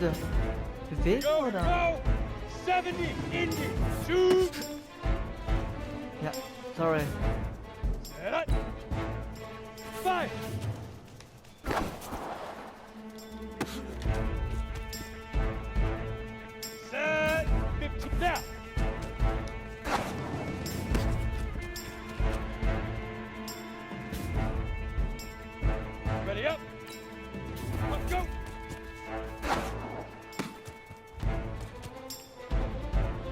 Punkte bewegen, oder? 70, Indy, shoot! Ja, sorry. Set up. 5. Set 15 now. Ready up. Let's go.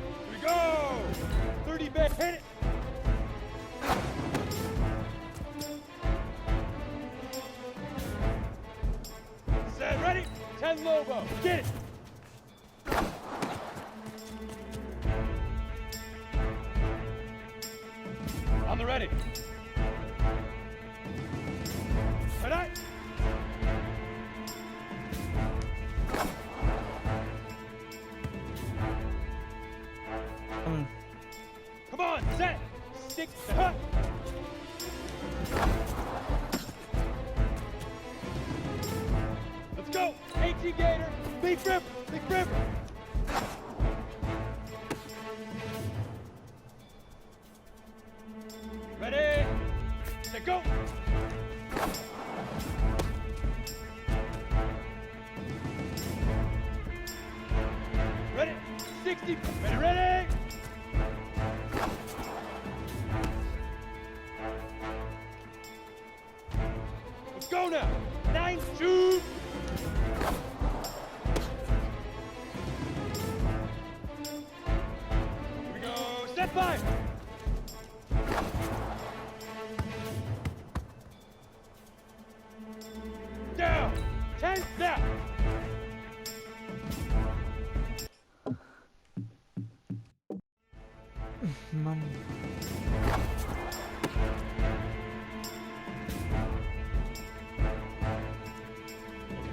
Here we go. 30 back, hit it. Set, ready. 10 Lobo, get it. On the ready. Ready. Come on, set. 6, hut. Let's go. 18 Gator. Big ripper. Big ripper. Ready. Set, go. Ready. 60. Ready, ready. Let's go now. 9, shoot. Here we go. Set 5. Down. 10 now. Mann.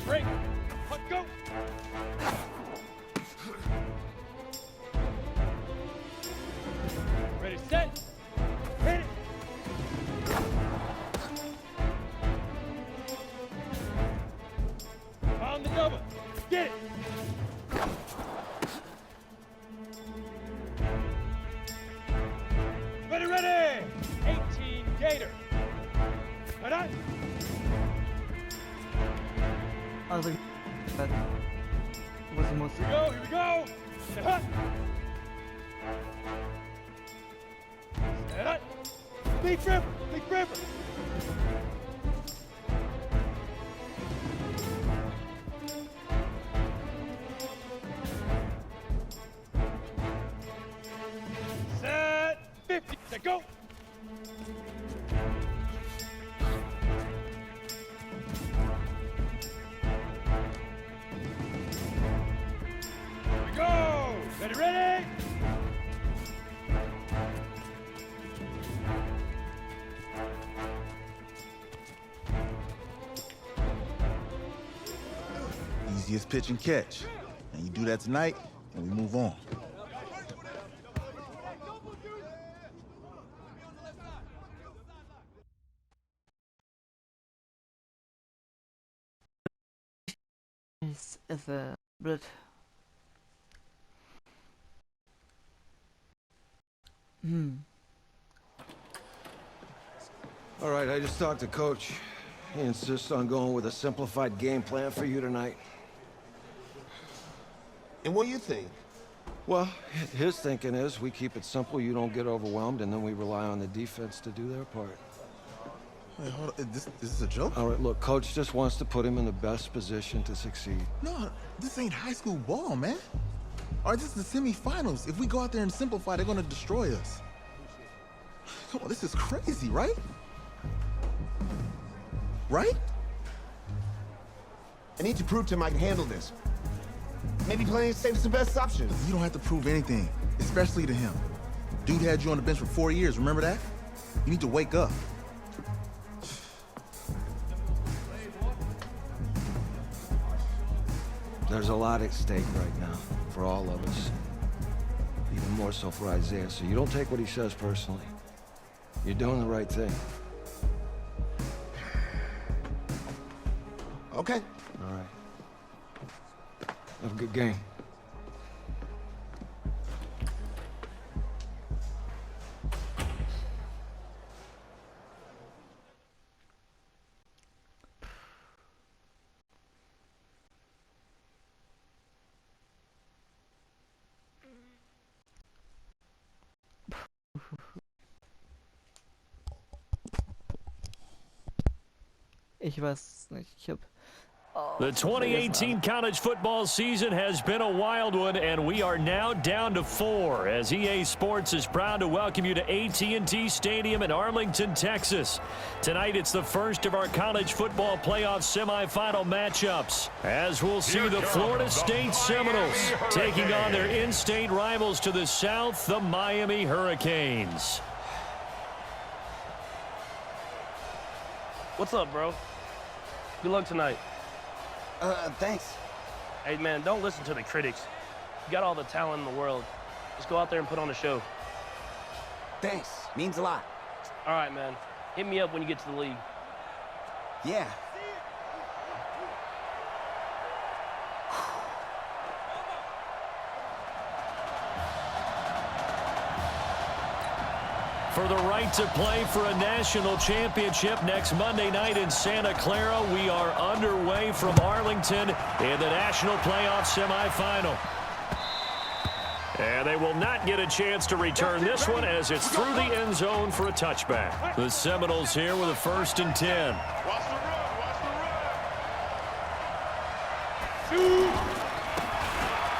Break. Let's go. Ready, set. Hit it. On the double. Get it. Ready, ready. 18 Gator. Ready. Also, muss. Here we go. Set up. Set up. Big ripper. Big ripper. Set 50. Set, go. Here we go. Ready, ready. Easiest pitch and catch. And you do that tonight, and we move on. Ist blöd. All right, I just talked to Coach. He insists on going with a simplified game plan for you tonight. And what do you think? Well, his thinking is we keep it simple, you don't get overwhelmed, and then we rely on the defense to do their part. Wait, hold on. Is this a joke? All right, look, Coach just wants to put him in the best position to succeed. No, this ain't high school ball, man. All right, this is the semifinals. If we go out there and simplify, they're gonna destroy us. Come on, this is crazy, right? Right? I need to prove to him I can handle this. Maybe playing it safe is the best option. You don't have to prove anything, especially to him. Dude had you on the bench for 4 years, remember that? You need to wake up. There's a lot at stake right now for all of us. Even more so for Isaiah, so you don't take what he says personally. You're doing the right thing. Okay. All right. Have a good game. Ich weiß nicht. Ich hab. Oh, The ich hab vergessen, 2018 college football season has been a wild one, and we are now down to 4 as EA Sports is proud to welcome you to AT&T Stadium in Arlington, Texas. Tonight, it's the first of our college football playoff semifinal matchups, as we'll see the Florida State Seminoles taking on their in-state rivals to the south, the Miami Hurricanes. What's up, bro? Good luck tonight. Thanks. Hey, man, don't listen to the critics. You got all the talent in the world. Just go out there and put on a show. Thanks. Means a lot. All right, man. Hit me up when you get to the league. Yeah. For the right to play for a national championship next Monday night in Santa Clara, we are underway from Arlington in the national playoff semifinal. And they will not get a chance to return this one as it's through the end zone for a touchback. The Seminoles here with a 1st and 10. Watch the run. Shoot.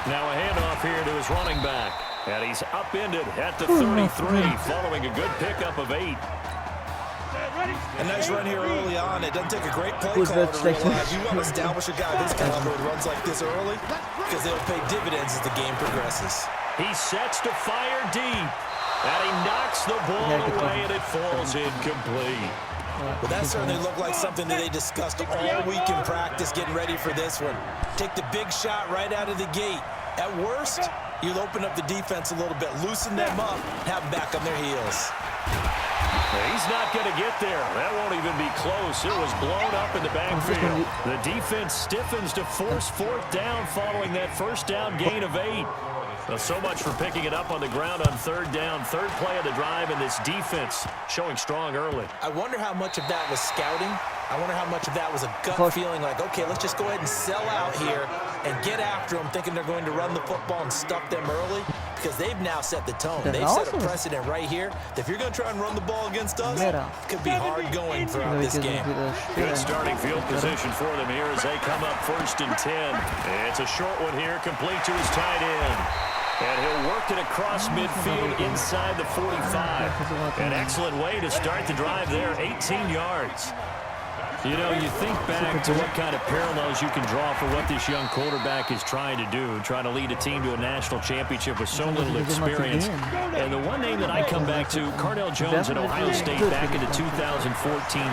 Now a handoff here to his running back. And he's upended at the 33 following a good pickup of 8. A nice run here early on. It doesn't take a great play Who's caller that to schlecht? realize you want to establish a guy this caliber who runs like this early because they'll pay dividends as the game progresses. He sets to fire deep. And he knocks the ball away and it falls incomplete. Well, that certainly looked like something that they discussed all week in practice getting ready for this one. Take the big shot right out of the gate. At worst, you'll open up the defense a little bit, loosen them up, have them back on their heels. He's not going to get there. That won't even be close. It was blown up in the backfield. The defense stiffens to force 4th down following that 1st down gain of 8. Well, so much for picking it up on the ground on 3rd down. 3rd play of the drive, and this defense showing strong early. I wonder how much of that was scouting. I wonder how much of that was a gut feeling like, okay, let's just go ahead and sell out here and get after them, thinking they're going to run the football and stuff them early, because they've now set the tone. They've set a precedent right here that if you're going to try and run the ball against us, it could be hard going throughout this game. Good starting field position for them here as they come up 1st and 10. It's a short one here, complete to his tight end. And he'll work it across midfield inside the 45. An excellent way to start the drive there, 18 yards. You know, you think back to what kind of parallels you can draw for what this young quarterback is trying to do, trying to lead a team to a national championship with so little experience. And the one name that I come back to, Cardell Jones at Ohio State back in the 2014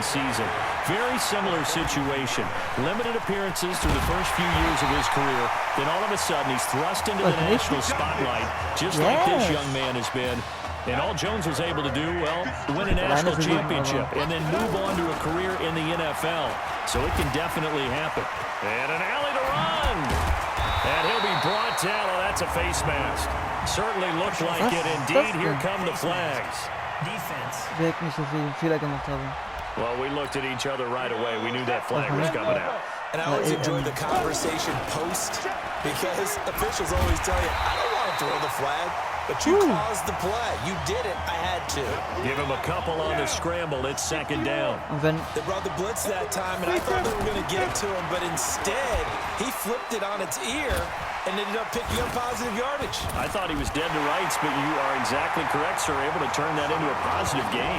season. Very similar situation. Limited appearances through the first few years of his career. Then all of a sudden he's thrust into the national spotlight, just like this young man has been. And all Jones was able to do, well, win a national championship and then move on to a career in the NFL. So it can definitely happen. And an alley to run. And he'll be brought down. Oh, that's a face mask. Certainly looked like it. Indeed, here come the flags. Defense. Wirkt nicht so viel Fehler gemacht habe. Well, we looked at each other right away. We knew that flag was coming out. And I always enjoy the conversation post because officials always tell you, I don't want to throw the flag. But you caused the play. You did it. I had to. Give him a couple on the scramble. It's 2nd down. They brought the blitz that time, and I thought they were going to get to him, but instead, he flipped it on its ear and ended up picking up positive yardage. I thought he was dead to rights, but you are exactly correct, sir. Able to turn that into a positive gain.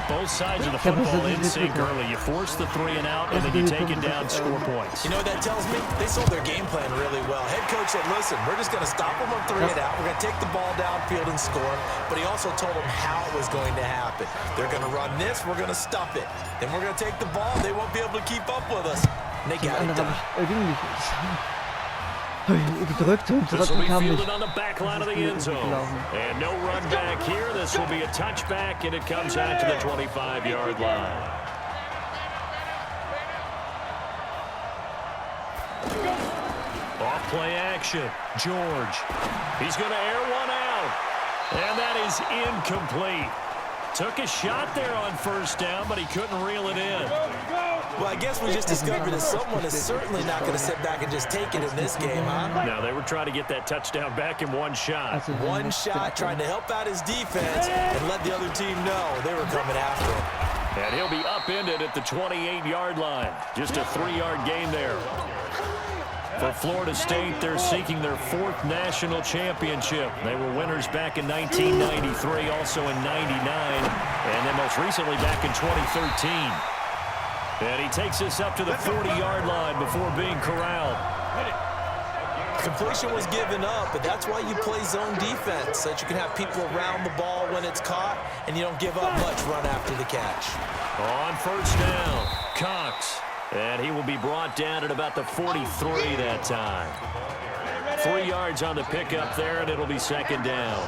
Both sides of the football in sync early. You force the 3 and out, and then you take it down, score points. You know what that tells me? They sold their game plan really well. Head coach said, listen, we're just going to stop them on 3 and out. We're going to take the ball downfield and score. But he also told them how it was going to happen. They're going to run this. We're going to stuff it. Then we're going to take the ball. They won't be able to keep up with us. And they got it done. Gedrückt und This will be zurückkam fielded nicht. on the back line of the end zone. And no run back here. This will be a touchback, and it comes out to the 25-yard line. Play action. George. He's going to air one out. And that is incomplete. Took a shot there on first down, but he couldn't reel it in. Well, I guess we just discovered that someone is certainly not going to sit back and just take it in this game, huh? No, they were trying to get that touchdown back in one shot. One shot, trying to help out his defense and let the other team know they were coming after him. And he'll be upended at the 28-yard line. Just a 3-yard gain there. For Florida State, they're seeking their 4th national championship. They were winners back in 1993, also in 99, and then most recently back in 2013. And he takes this up to the 40-yard line before being corralled. Completion was given up, but that's why you play zone defense, so that you can have people around the ball when it's caught, and you don't give up much run after the catch. On first down, Cox. And he will be brought down at about the 43 that time. 3 yards on the pickup there, and it'll be second down.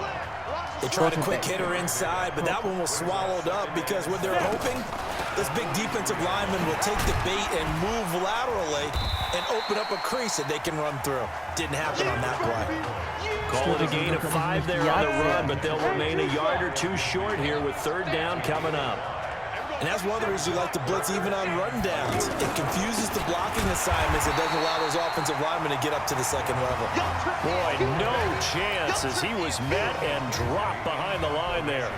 They tried a quick hitter inside, but that one was swallowed up because what they're hoping, this big defensive lineman will take the bait and move laterally and open up a crease that they can run through. Didn't happen on that play. Call it a gain of 5 there on the run, but they'll remain a yard or two short here with third down coming up. And that's one of the reasons you like to blitz even on rundowns. It confuses the blocking assignments. It doesn't allow those offensive linemen to get up to the second level. Boy, no chance as he was met and dropped behind the line there.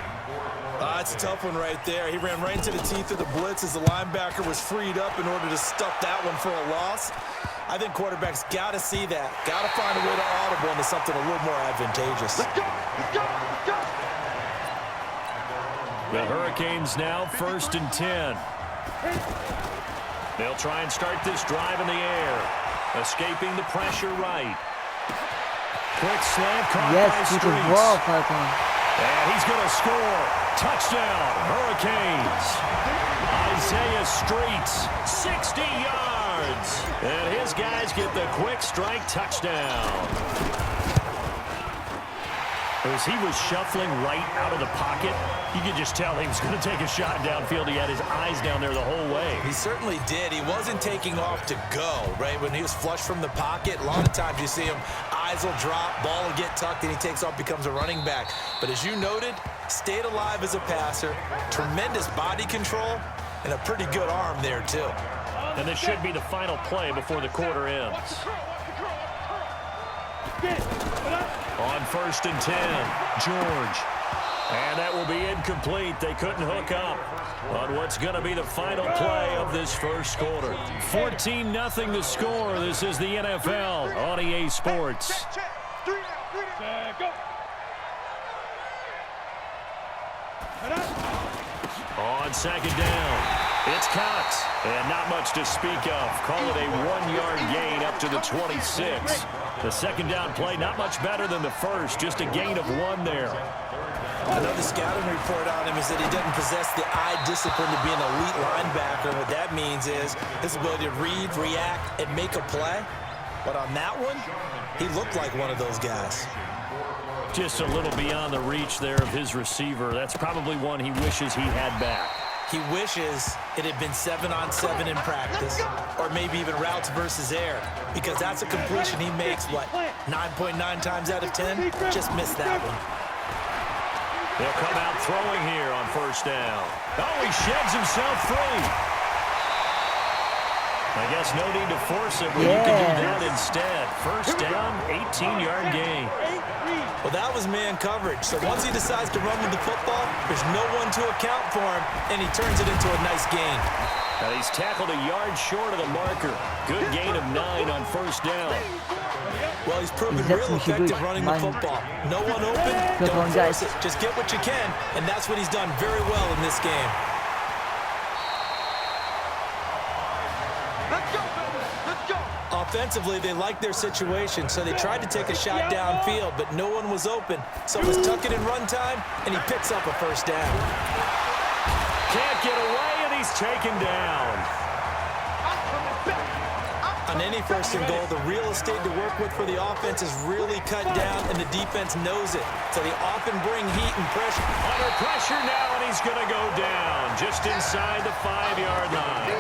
It's a tough one right there. He ran right into the teeth of the blitz as the linebacker was freed up in order to stuff that one for a loss. I think quarterbacks got to see that. Got to find a way to audible into something a little more advantageous. Let's go! Let's go! Let's go! The Hurricanes now 1st and 10. They'll try and start this drive in the air. Escaping the pressure right. Quick slant caught by Streets. And he's going to score. Touchdown, Hurricanes. Isaiah Streets, 60 yards. And his guys get the quick strike touchdown. As he was shuffling right out of the pocket, you could just tell he was going to take a shot downfield. He had his eyes down there the whole way. He certainly did. He wasn't taking off to go, right? When he was flush from the pocket, a lot of times you see him, eyes will drop, ball will get tucked, and he takes off, becomes a running back. But as you noted, stayed alive as a passer, tremendous body control, and a pretty good arm there, too. And this should be the final play before the quarter ends. On 1st and 10, George. And that will be incomplete. They couldn't hook up on what's going to be the final play of this first quarter. 14-0 the score. This is the NFL on EA Sports. Go! On second down, it's Cox. And not much to speak of. Call it a 1-yard gain up to the 26. The second down play, not much better than the first. Just a gain of 1 there. Another scouting report on him is that he doesn't possess the eye discipline to be an elite linebacker. What that means is his ability to read, react, and make a play. But on that one, he looked like one of those guys. Just a little beyond the reach there of his receiver. That's probably one he wishes he had back. He wishes it had been 7-on-7 in practice, or maybe even routes versus air, because that's a completion he makes, what, 9.9 times out of 10? Just missed that one. They'll come out throwing here on first down. Oh, he sheds himself free. I guess no need to force it when you can do that instead. First down, 18-yard gain. Well, that was man coverage. So once he decides to run with the football, there's no one to account for him, and he turns it into a nice gain. Now he's tackled a yard short of the marker. Good gain of 9 on first down. Well, he's proven real effective running the football. No one open, don't force it. Just get what you can, and that's what he's done very well in this game. Let's go, baby! Let's go! Offensively, they liked their situation, so they tried to take a shot downfield, but no one was open. So it was tuck it in run time, and he picks up a first down. Can't get away, and he's taken down. On any first and goal, the real estate to work with for the offense is really cut down, and the defense knows it. So they often bring heat and pressure. Under pressure now, and he's going to go down just inside the 5-yard line.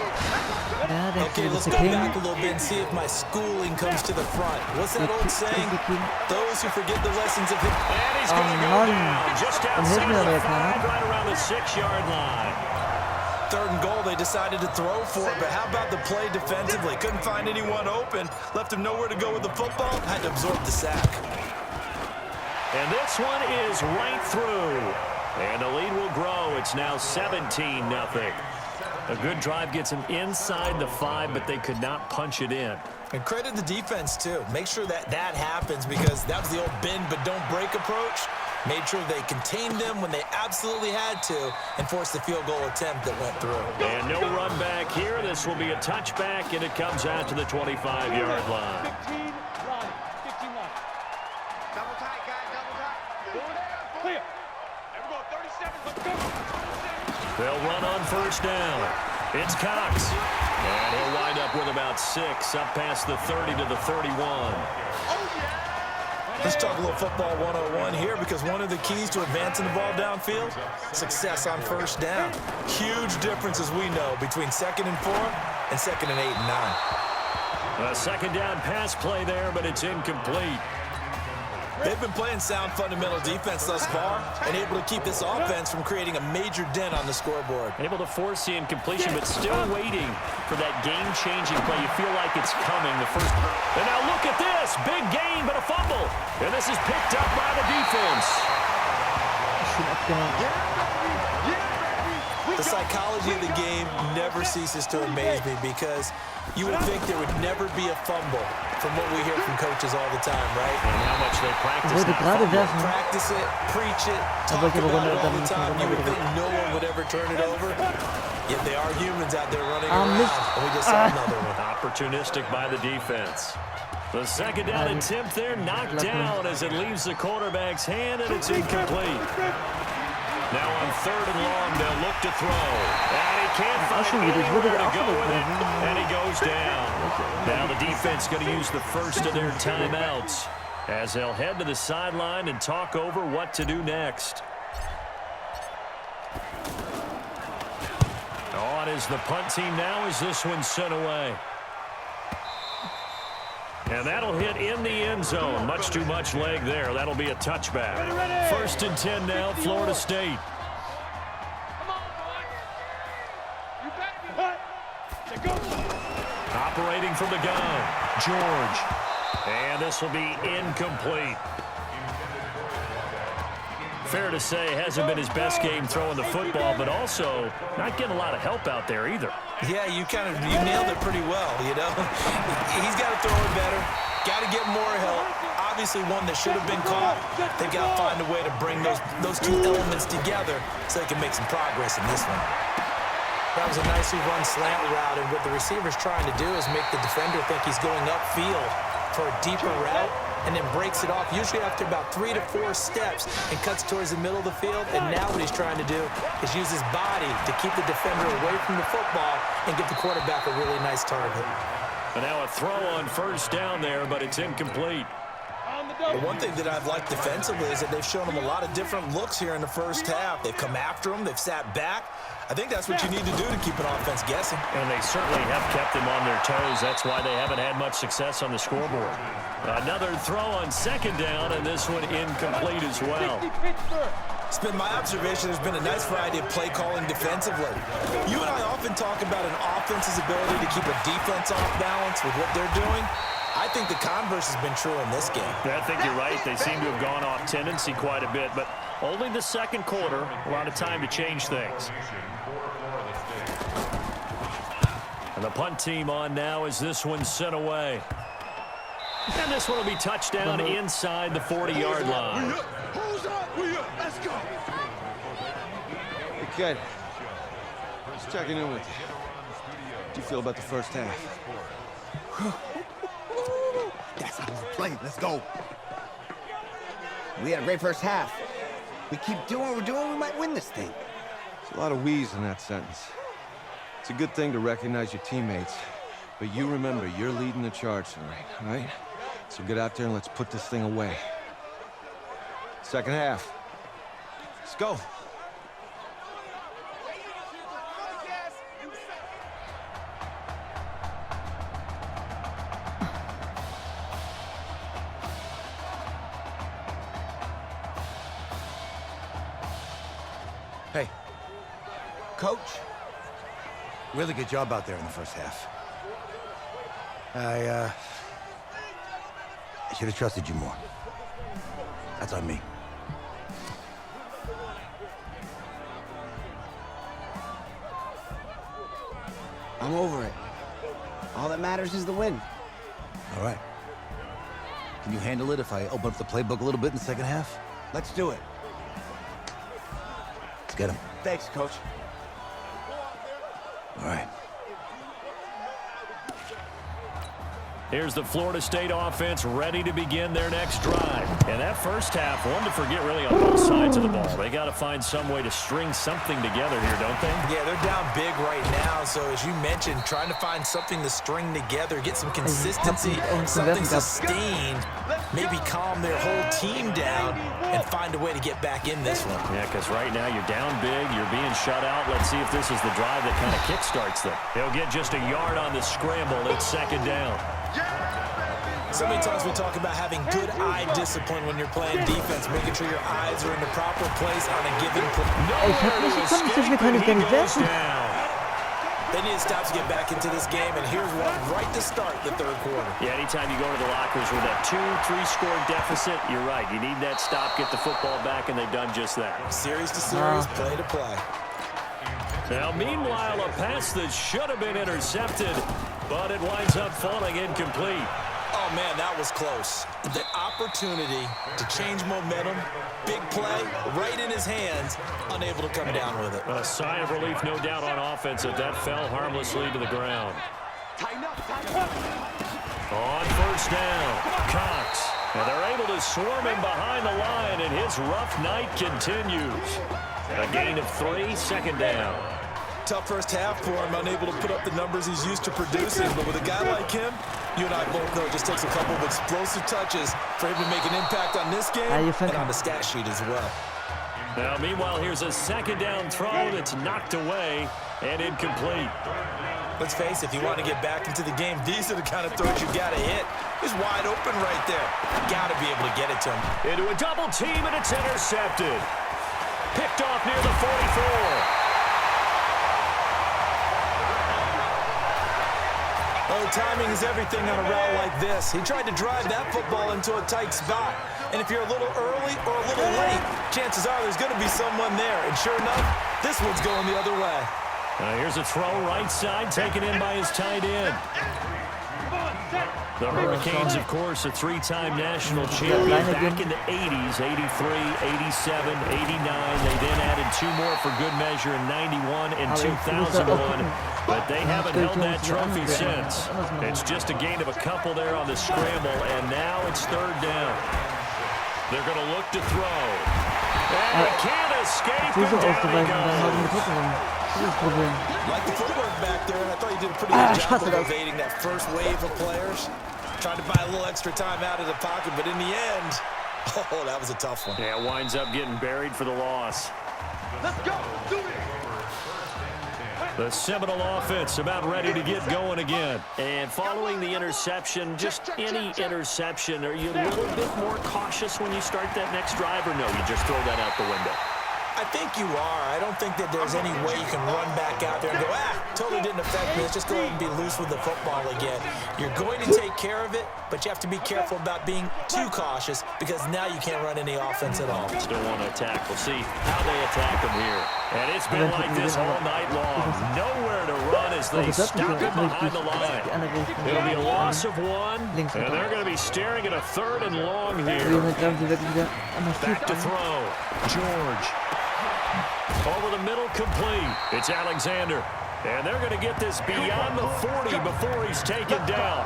Ja, der Okay, let's go back a little bit and see if my schooling comes to the front. What's that old saying? Those who forget the lessons of him. And he's going to go down just outside the 5, right around the 6-yard line. Third and goal, they decided to throw for it, but how about the play defensively? Couldn't find anyone open, left him nowhere to go with the football, had to absorb the sack. And this one is right through. And the lead will grow. It's now 17-0. A good drive gets him inside the 5, but they could not punch it in. And credit the defense, too. Make sure that happens, because that was the old bend but don't break approach. Made sure they contained them when they absolutely had to and forced the field goal attempt that went through. And no run back here. This will be a touchback, and it comes out to the 25-yard line. 15 line. 15 line. Double tight, guys, double tight. Clear. There we go. 37. Let's go. They'll run on first down. It's Cox. And he'll wind up with about 6 up past the 30 to the 31. Let's talk a little football 101 here, because one of the keys to advancing the ball downfield, success on first down. Huge difference, as we know, between 2nd and 4 and 2nd and 8 and 9. A second down pass play there, but it's incomplete. They've been playing sound fundamental defense thus far and able to keep this offense from creating a major dent on the scoreboard. Able to force the incompletion, but still waiting for that game-changing play. You feel like it's coming. The first. And now look at this. Big gain, but a fumble. And this is picked up by the defense. Schön abgehangen. The psychology of the game never ceases to amaze me, because you would think there would never be a fumble from what we hear from coaches all the time, right? And how much they practice Ich wollte that gerade fumble. werfen. Practice it, preach it, talk wollte aber about it all dann the time. You would think wieder- no one would ever turn it over. Yet they are humans out there running Ah, around, Mist. and we just saw another one. Opportunistic by the defense. The second down attempt there knocked down as it leaves the quarterback's hand, and it's incomplete. Now on 3rd and long, they'll look to throw. And he can't find anywhere to go with it, and he goes down. Now the defense going to use the first of their timeouts as they'll head to the sideline and talk over what to do next. On is the punt team now as this one's sent away. And that'll hit in the end zone. Much too much leg there. That'll be a touchback. 1st and 10 now, Florida State. Come on, boy. You bet. Go. Operating from the gun, George. And this will be incomplete. Fair to say, hasn't been his best game throwing the football, but also not getting a lot of help out there either. Yeah, you nailed it pretty well, you know. He's got to throw it better, got to get more help. Obviously one that should have been caught. They've got to find a way to bring those two elements together so they can make some progress in this one. That was a nicely run slant route, and what the receiver's trying to do is make the defender think he's going upfield for a deeper route, and then breaks it off, usually after about 3 to 4 steps, and cuts towards the middle of the field. And now what he's trying to do is use his body to keep the defender away from the football and give the quarterback a really nice target. And now a throw on first down there, but it's incomplete. The one thing that I've liked defensively is that they've shown him a lot of different looks here in the first half. They've come after him. They've sat back. I think that's what you need to do to keep an offense guessing. And they certainly have kept them on their toes. That's why they haven't had much success on the scoreboard. Another throw on second down, and this one incomplete as well. It's been my observation there's been a nice variety of play calling defensively. You and I often talk about an offense's ability to keep a defense off balance with what they're doing. I think the converse has been true in this game. I think you're right. They seem to have gone off tendency quite a bit, but only the second quarter, a lot of time to change things. And the punt team on now as this one's sent away. And this one will be touchdown inside the 40-yard line. Let's go. Hey, kid. Just checking in with you. How do you feel about the first half? That's how we play. Let's go. We had a great first half. We keep doing what we're doing, we might win this thing. There's a lot of we's in that sentence. It's a good thing to recognize your teammates. But you remember, you're leading the charge tonight, all right? So get out there and let's put this thing away. Second half. Let's go. Hey, Coach. Really good job out there in the first half. I should have trusted you more. That's on me. I'm over it. All that matters is the win. All right. Can you handle it if I open up the playbook a little bit in the second half? Let's do it. Let's get him. Thanks, Coach. All right. Here's the Florida State offense ready to begin their next drive. And that first half, one to forget really on both sides of the ball. They got to find some way to string something together here, don't they? Yeah, they're down big right now. So as you mentioned, trying to find something to string together, get some consistency, something sustained, maybe calm their whole team down and find a way to get back in this one. Yeah, because right now you're down big, you're being shut out. Let's see if this is the drive that kind of kickstarts them. They'll get just a yard on the scramble. It's second down. So many times we talk about having good eye discipline when you're playing defense, making sure your eyes are in the proper place on a given play. Ich hab nicht gekommen, so viel kann ich gar nicht werfen. They need to stop to get back into this game, and here's one right to start the third quarter. Yeah, anytime you go to the lockers with a 2-3 score deficit, you're right. You need that stop, get the football back, and they've done just that. Series to series, play to play. Now, meanwhile, a pass that should have been intercepted, but it winds up falling incomplete. Oh, man, that was close. The opportunity to change momentum, big play, right in his hands, unable to come down with it. A sigh of relief, no doubt, on offense that fell harmlessly to the ground. On first down, Cox. And they're able to swarm him behind the line, and his rough night continues. A gain of 3, second down. Tough first half for him, unable to put up the numbers he's used to producing. But with a guy like him, you and I both know it just takes a couple of explosive touches for him to make an impact on this game and on the stat sheet as well. Now, meanwhile, here's a second down throw that's knocked away and incomplete. Let's face it, if you want to get back into the game, these are the kind of throws you got to hit. He's wide open right there. Got to be able to get it to him. Into a double team, and it's intercepted. Picked off near the 44. Oh, timing is everything on a route like this. He tried to drive that football into a tight spot. And if you're a little early or a little late, chances are there's going to be someone there. And sure enough, this one's going the other way. Here's a throw right side, taken in by his tight end. The Hurricanes, of course, a 3-time national champion back in the 80s, 83, 87, 89. They then added 2 more for good measure in 91 and 2001. But they haven't held that trophy since. It's just a gain of a couple there on the scramble, and now it's third down. They're going to look to throw. And he can't escape, and down he goes. Like the footwork back there, and I thought you did a pretty good job of evading that first wave of players. Tried to buy a little extra time out of the pocket, but in the end, oh, that was a tough one. Yeah, winds up getting buried for the loss. Let's go. Do it. The Seminole offense about ready to get going again. And following the interception, just any interception, are you a little bit more cautious when you start that next drive, or no, you just throw that out the window? I think you are. I don't think that there's any way you can run back out there and go, totally didn't affect me. Let's just go ahead and be loose with the football again. You're going to take care of it, but you have to be careful about being too cautious because now you can't run any offense at all. Still want to attack. We'll see how they attack them here. And it's been like this all night long. Nowhere to run as they stop it behind the line. It'll be a loss of 1, and they're going to be staring at a 3rd and long here. Back to throw. George. Over the middle, complete. It's Alexander. And they're going to get this beyond the 40 before he's taken down.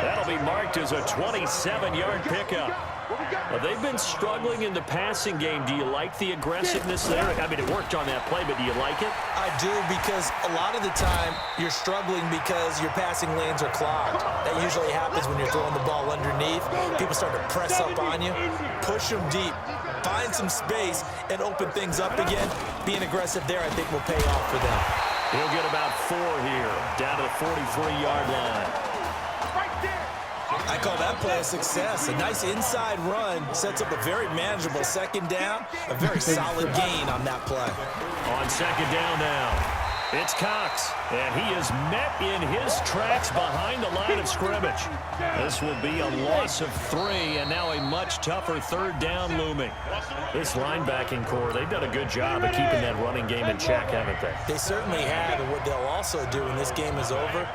That'll be marked as a 27-yard pickup. Well, they've been struggling in the passing game. Do you like the aggressiveness there? I mean, it worked on that play, but do you like it? I do, because a lot of the time you're struggling because your passing lanes are clogged. That usually happens when you're throwing the ball underneath. People start to press up on you. Push them deep. Find some space and open things up again. Being aggressive there, I think, will pay off for them. He'll get about 4 here, down to the 43-yard line. I call that play a success. A nice inside run sets up a very manageable second down. A very solid gain on that play. On second down now, it's Cox, and he is met in his tracks behind the line of scrimmage. This will be a loss of 3, and now a much tougher third down looming. This linebacking core, they've done a good job of keeping that running game in check, haven't they? They certainly have, and what they'll also do when this game is over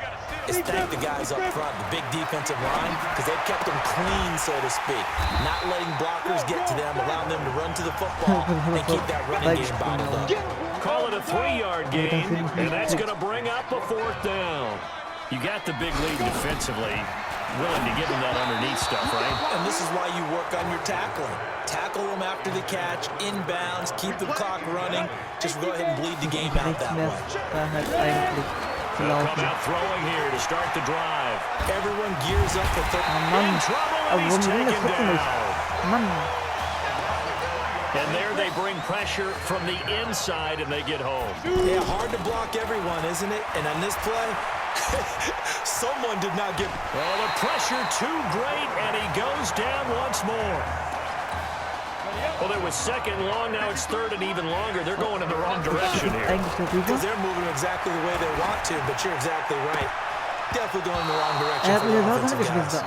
is thank the guys up front, the big defensive line, because they've kept them clean, so to speak. Not letting blockers get to them, allowing them to run to the football and keep that running game bottled up. Call it a 3-yard gain, and that's going to bring up a 4th down. You got the big lead defensively, willing to give them that underneath stuff, right? And this is why you work on your tackling. Tackle them after the catch, inbounds, keep the clock running. Just go ahead and bleed the game out that way. They'll come out throwing here to start the drive. Everyone gears up for third. In trouble, and he's taken down. And there they bring pressure from the inside, and they get home. Yeah, hard to block everyone, isn't it? And on this play, someone did not get... Well, the pressure too great, and he goes down once more. Well, it was second long, now it's third and even longer. They're going in the wrong direction here. Because they're moving exactly the way they want to, but you're exactly right. Definitely going in the wrong direction for the offensive guys.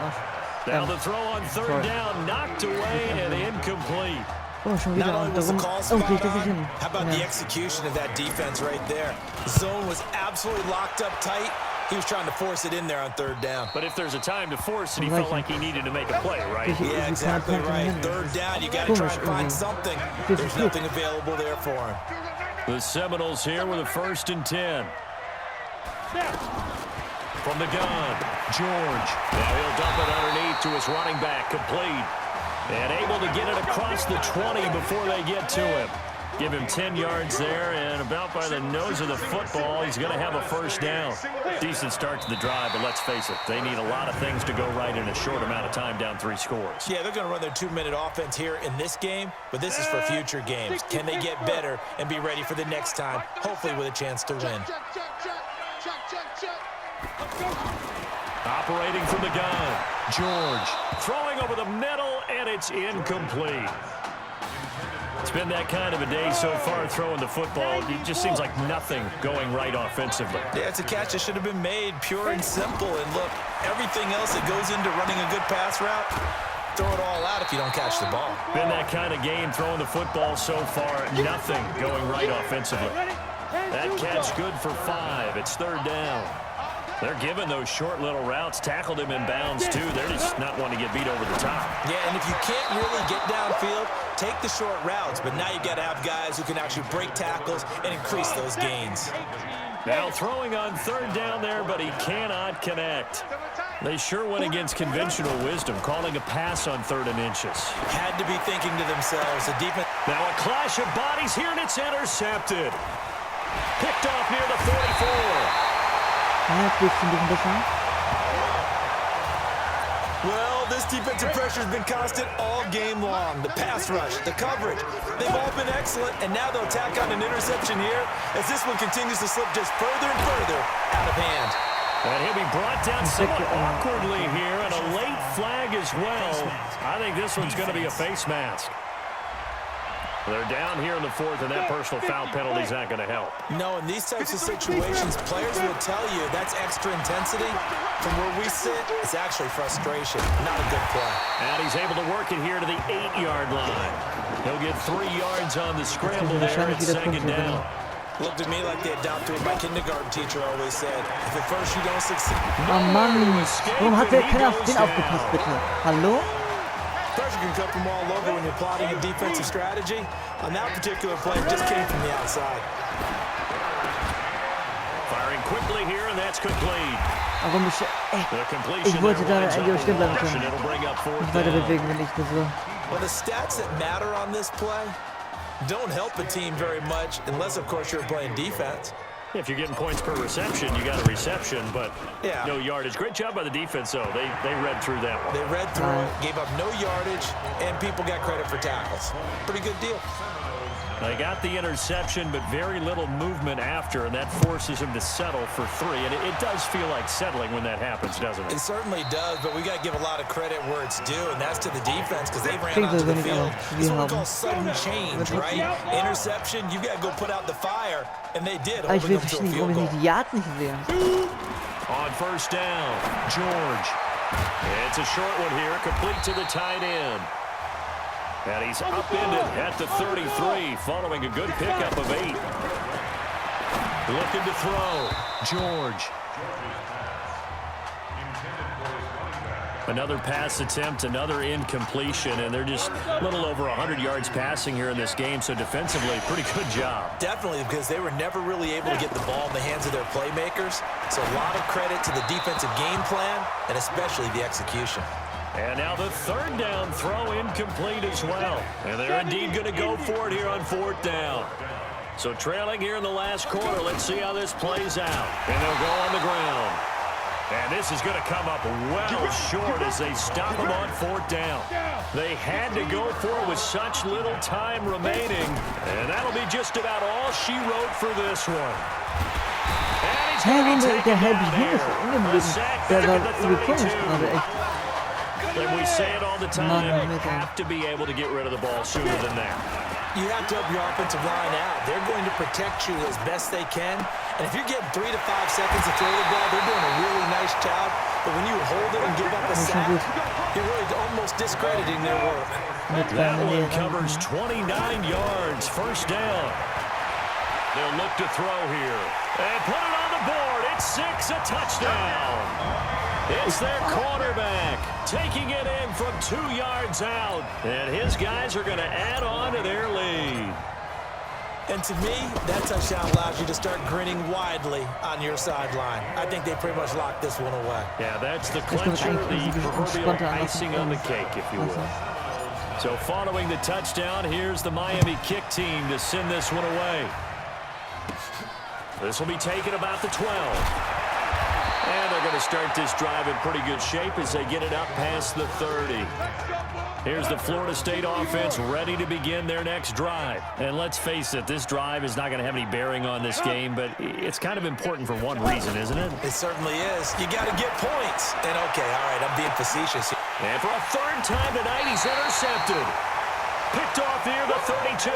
Now the throw on third down, knocked away and incomplete. Not only was the call spot on, how about the execution of that defense right there? The zone was absolutely locked up tight. He was trying to force it in there on third down. But if there's a time to force it, he felt like he needed to make a play, right? Yeah, exactly right. Third down, you got to try and find something. There's nothing available there for him. The Seminoles here with a 1st and 10. From the gun, George. Now he'll dump it underneath to his running back, complete. And able to get it across the 20 before they get to him. Give him 10 yards there, and about by the nose of the football, he's going to have a 1st down. Decent start to the drive, but let's face it, they need a lot of things to go right in a short amount of time, down 3 scores. Yeah, they're going to run their 2-minute offense here in this game, but this is for future games. Can they get better and be ready for the next time, hopefully with a chance to win? Operating from the gun, George throwing over the middle, and it's incomplete. It's been that kind of a day so far throwing the football. It just seems like nothing going right offensively. Yeah, it's a catch that should have been made, pure and simple. And look, everything else that goes into running a good pass route, throw it all out if you don't catch the ball. Been that kind of game throwing the football so far, nothing going right offensively. That catch good for 5. It's third down. They're giving those short little routes, tackled him in bounds too. They're just not wanting to get beat over the top. Yeah, and if you can't really get downfield, take the short routes. But now you've got to have guys who can actually break tackles and increase those gains. Now throwing on third down there, but he cannot connect. They sure went against conventional wisdom, calling a pass on 3rd and inches. Had to be thinking to themselves, the defense. Now a clash of bodies here, and it's intercepted. Picked off near the 44. Well, this defensive pressure has been constant all game long. The pass rush, the coverage, they've all been excellent, and now they'll tack on an interception here as this one continues to slip just further and further out of hand. And he'll be brought down somewhat awkwardly here, and a late flag as well. I think this one's going to be a face mask. They're down here in the 4th, and that personal foul penalty is not going to help. No, in these types of situations, players will tell you that's extra intensity. From where we sit, it's actually frustration, not a good play. And he's able to work it here to the 8-yard line. He'll get 3 yards on the scramble there at second down. Looked at me like they adopted what my kindergarten teacher always said. If at first you don't succeed... Oh Mann, warum hat der keiner auf den aufgepasst, bitte? Hallo? Pressure can come from all over when you're plotting a defensive strategy. On that particular play, it just came from the outside. Firing quickly here, and that's complete. Warum ich... The completion Ich wollte da there winds eigentlich up auch stehen bleiben a rush, können. and it'll bring up fourth Mich weiter down. bewegen, wenn ich das so... Well, the stats that matter on this play don't help a team very much unless, of course, you're playing defense. If you're getting points per reception, you got a reception, but no yardage. Great job by the defense, though. They read through that one. They read through it, gave up no yardage, and people got credit for tackles. Pretty good deal. They got the interception, but very little movement after, and that forces him to settle for 3. And it does feel like settling when that happens, doesn't it? It certainly does, but we got to give a lot of credit where it's due, and that's to the defense because they ran onto the field. It's what we call sudden change, right? Interception, you got to go put out the fire, and they did, Ich will holding them to a verstehen, field warum ich goal. nicht die Yard nicht sehe. On first down, George. It's a short one here, complete to the tight end. And he's upended at the 33, following a good pickup of 8. Looking to throw, George. Another pass attempt, another incompletion, and they're just a little over 100 yards passing here in this game, so defensively, pretty good job. Definitely, because they were never really able to get the ball in the hands of their playmakers. So a lot of credit to the defensive game plan, and especially the execution. And now the third down throw incomplete as well. And they're indeed going to go for it here on fourth down. So trailing here in the last quarter, let's see how this plays out. And they'll go on the ground. And this is going to come up well short as they stop him on fourth down. They had to go for it with such little time remaining. And that'll be just about all she wrote for this one. And he's going to be taken down here. A sack back at the 32. And we say it all the time, you have to be able to get rid of the ball sooner than that. You have to help your offensive line out. They're going to protect you as best they can. And if you're getting 3 to 5 seconds to throw the ball, they're doing a really nice job. But when you hold it and give up a sack, you're really almost discrediting their work. That one covers 29 yards, first down. They'll look to throw here. And put it on the board. It's 6, a touchdown. It's their quarterback taking it in from 2 yards out. And his guys are going to add on to their lead. And to me, that touchdown allows you to start grinning widely on your sideline. I think they pretty much locked this one away. Yeah, that's the clincher, the proverbial icing on the cake, if you will. So following the touchdown, here's the Miami kick team to send this one away. This will be taken about the 12. And they're going to start this drive in pretty good shape as they get it up past the 30. Here's the Florida State offense ready to begin their next drive. And let's face it, this drive is not going to have any bearing on this game, but it's kind of important for one reason, isn't it? It certainly is. You got to get points. And okay, all right, I'm being facetious here. And for a third time tonight, he's intercepted. Picked off here, the 32.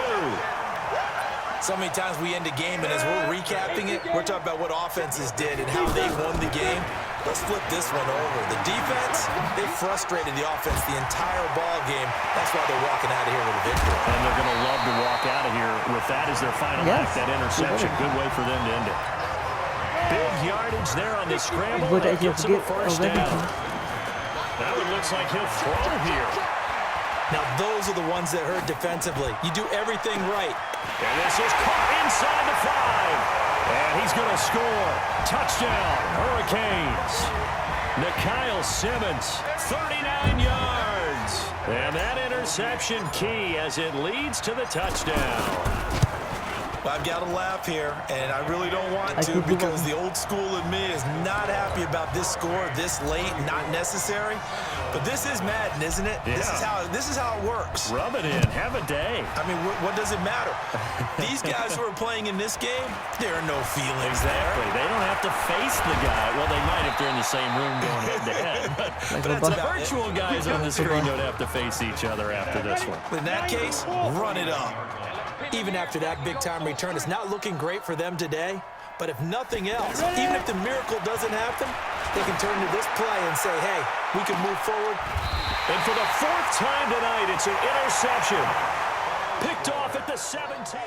So many times we end a game, and as we're recapping it, we're talking about what offenses did and how they won the game. Let's flip this one over. The defense, they frustrated the offense the entire ball game. That's why they're walking out of here with a victory. And they're going to love to walk out of here with that as their final act, that interception. Good way for them to end it. Big yardage there on the scramble. That gets him a first down. Now it looks like he'll throw here. Now, those are the ones that hurt defensively. You do everything right. And this is caught inside the 5. And he's going to score. Touchdown, Hurricanes. Nikhil Simmons, 39 yards. And that interception key as it leads to the touchdown. I've got to laugh here, and I really don't want to because the old school in me is not happy about this score this late, not necessary. But this is Madden, isn't it? Yeah. This is how it works. Rub it in. Have a day. I mean, what does it matter? These guys who are playing in this game, there are no feelings exactly. They don't have to face the guy. Well, they might if they're in the same room going head-to-head. But the virtual guys on the screen don't have to face each other after this one. In that case, run it up. Even after that big-time return, it's not looking great for them today. But if nothing else, even if the miracle doesn't happen, they can turn to this play and say, hey, we can move forward. And for the 4th time tonight, it's an interception. Picked off at the 17.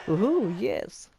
Woohoo, yes.